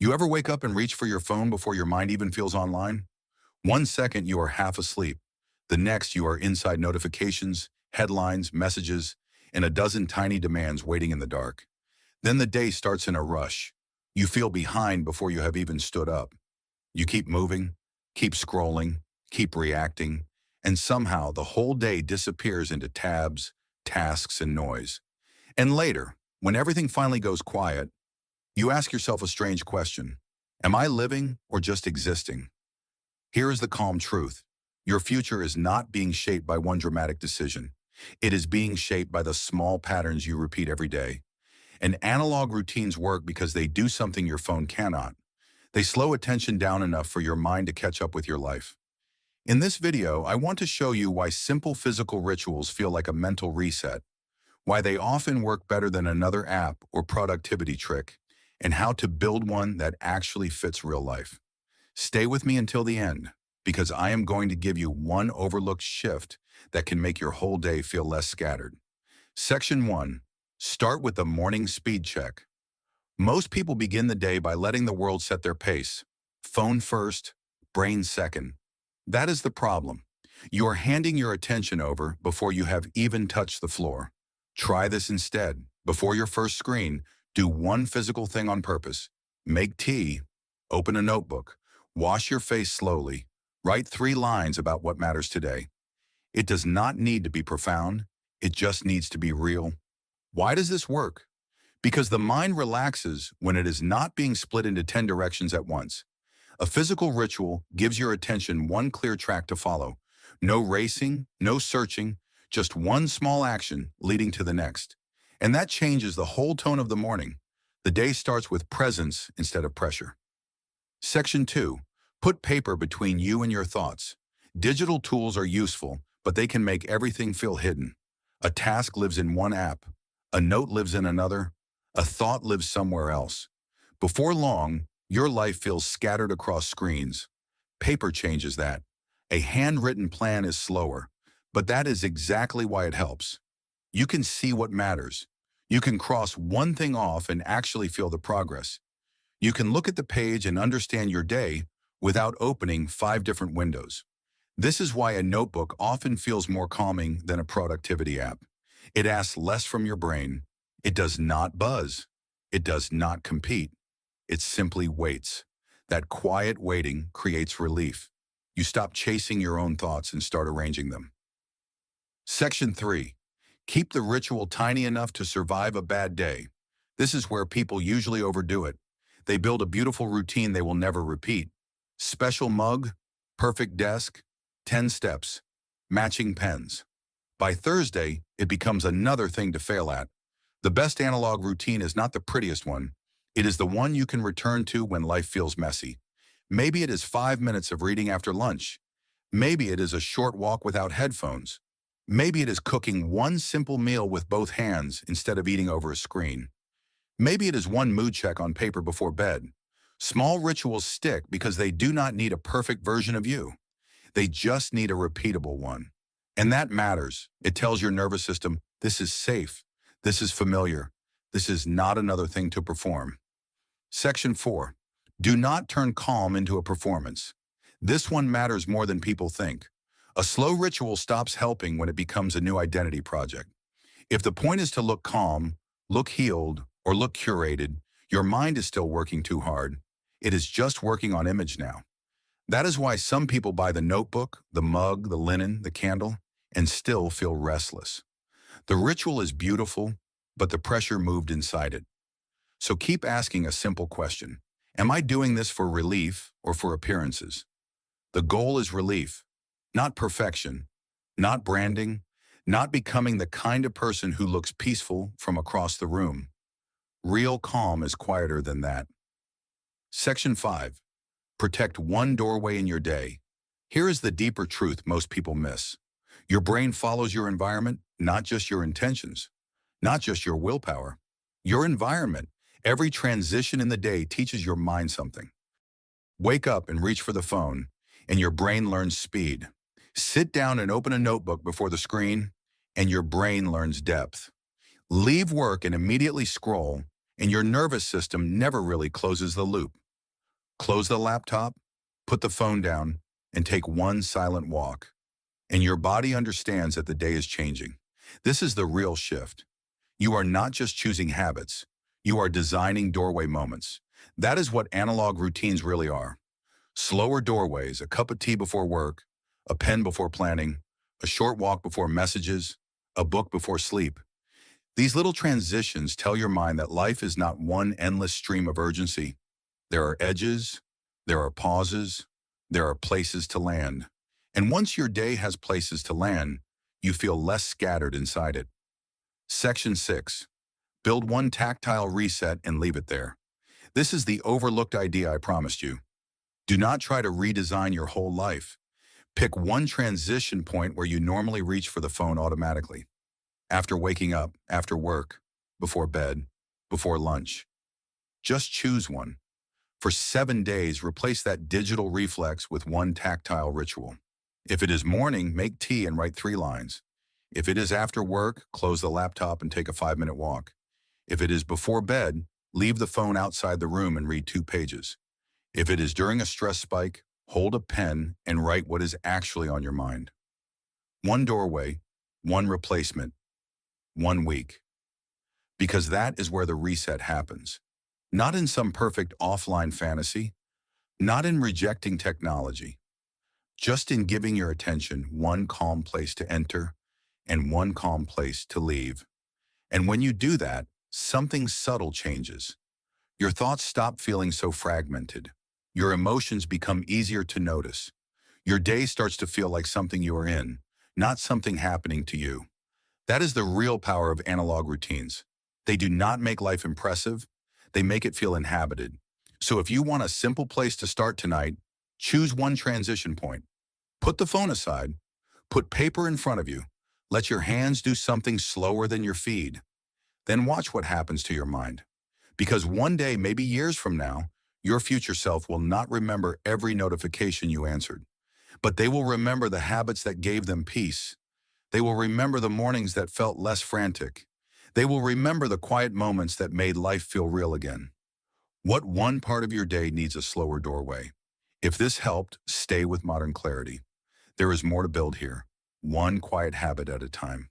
You ever wake up and reach for your phone before your mind even feels online? 1 second you are half asleep. The next you are inside notifications, headlines, messages, and a dozen tiny demands waiting in the dark. Then the day starts in a rush. You feel behind before you have even stood up. You keep moving, keep scrolling, keep reacting, and somehow the whole day disappears into tabs, tasks, and noise. And later, when everything finally goes quiet, you ask yourself a strange question. Am I living or just existing? Here is the calm truth. Your future is not being shaped by one dramatic decision. It is being shaped by the small patterns you repeat every day. And analog routines work because they do something your phone cannot. They slow attention down enough for your mind to catch up with your life. In this video, I want to show you why simple physical rituals feel like a mental reset, why they often work better than another app or productivity trick, and how to build one that actually fits real life. Stay with me until the end, because I am going to give you one overlooked shift that can make your whole day feel less scattered. Section 1. Start with the morning speed check. Most people begin the day by letting the world set their pace. Phone first, brain second. That is the problem. You are handing your attention over before you have even touched the floor. Try this instead. Before your first screen, do one physical thing on purpose. Make tea, open a notebook, wash your face slowly, write 3 lines about what matters today. It does not need to be profound, it just needs to be real. Why does this work? Because the mind relaxes when it is not being split into 10 directions at once. A physical ritual gives your attention one clear track to follow. No racing, no searching, just one small action leading to the next. And that changes the whole tone of the morning. The day starts with presence instead of pressure. Section 2. Put paper between you and your thoughts. Digital tools are useful, but they can make everything feel hidden. A task lives in one app. A note lives in another. A thought lives somewhere else. Before long, your life feels scattered across screens. Paper changes that. A handwritten plan is slower, but that is exactly why it helps. You can see what matters. You can cross one thing off and actually feel the progress. You can look at the page and understand your day without opening 5 different windows. This is why a notebook often feels more calming than a productivity app. It asks less from your brain. It does not buzz. It does not compete. It simply waits. That quiet waiting creates relief. You stop chasing your own thoughts and start arranging them. Section 3. Keep the ritual tiny enough to survive a bad day. This is where people usually overdo it. They build a beautiful routine they will never repeat. Special mug, perfect desk, 10 steps, matching pens. By Thursday, it becomes another thing to fail at. The best analog routine is not the prettiest one. It is the one you can return to when life feels messy. Maybe it is 5 minutes of reading after lunch. Maybe it is a short walk without headphones. Maybe it is cooking one simple meal with both hands instead of eating over a screen. Maybe it is one mood check on paper before bed. Small rituals stick because they do not need a perfect version of you. They just need a repeatable one. And that matters. It tells your nervous system, this is safe, this is familiar, this is not another thing to perform. Section 4. Do not turn calm into a performance. This one matters more than people think. A slow ritual stops helping when it becomes a new identity project. If the point is to look calm, look healed, or look curated, your mind is still working too hard. It is just working on image now. That is why some people buy the notebook, the mug, the linen, the candle, and still feel restless. The ritual is beautiful, but the pressure moved inside it. So keep asking a simple question. Am I doing this for relief or for appearances? The goal is relief, not perfection, not branding, not becoming the kind of person who looks peaceful from across the room. Real calm is quieter than that. Section 5. Protect one doorway in your day. Here is the deeper truth most people miss. Your brain follows your environment, not just your intentions, not just your willpower. Your environment. Every transition in the day teaches your mind something. Wake up and reach for the phone, and your brain learns speed. Sit down and open a notebook before the screen, and your brain learns depth. Leave work and immediately scroll, and your nervous system never really closes the loop. Close the laptop, put the phone down, and take one silent walk. And your body understands that the day is changing. This is the real shift. You are not just choosing habits. You are designing doorway moments. That is what analog routines really are. Slower doorways, a cup of tea before work, a pen before planning, a short walk before messages, a book before sleep. These little transitions tell your mind that life is not one endless stream of urgency. There are edges, there are pauses, there are places to land. And once your day has places to land, you feel less scattered inside it. Section 6. Build one tactile reset and leave it there. This is the overlooked idea I promised you. Do not try to redesign your whole life. Pick one transition point where you normally reach for the phone automatically. After waking up, after work, before bed, before lunch. Just choose one. For 7 days, replace that digital reflex with one tactile ritual. If it is morning, make tea and write 3 lines. If it is after work, close the laptop and take a 5-minute walk. If it is before bed, leave the phone outside the room and read 2 pages. If it is during a stress spike, hold a pen and write what is actually on your mind. One doorway, one replacement, 1 week. Because that is where the reset happens. Not in some perfect offline fantasy, not in rejecting technology, just in giving your attention one calm place to enter and one calm place to leave. And when you do that, something subtle changes. Your thoughts stop feeling so fragmented. Your emotions become easier to notice. Your day starts to feel like something you are in, not something happening to you. That is the real power of analog routines. They do not make life impressive. They make it feel inhabited. So if you want a simple place to start tonight, choose one transition point. Put the phone aside. Put paper in front of you. Let your hands do something slower than your feet. Then watch what happens to your mind. Because one day, maybe years from now, your future self will not remember every notification you answered, but they will remember the habits that gave them peace. They will remember the mornings that felt less frantic. They will remember the quiet moments that made life feel real again. What one part of your day needs a slower doorway? If this helped, stay with modern clarity. There is more to build here, one quiet habit at a time.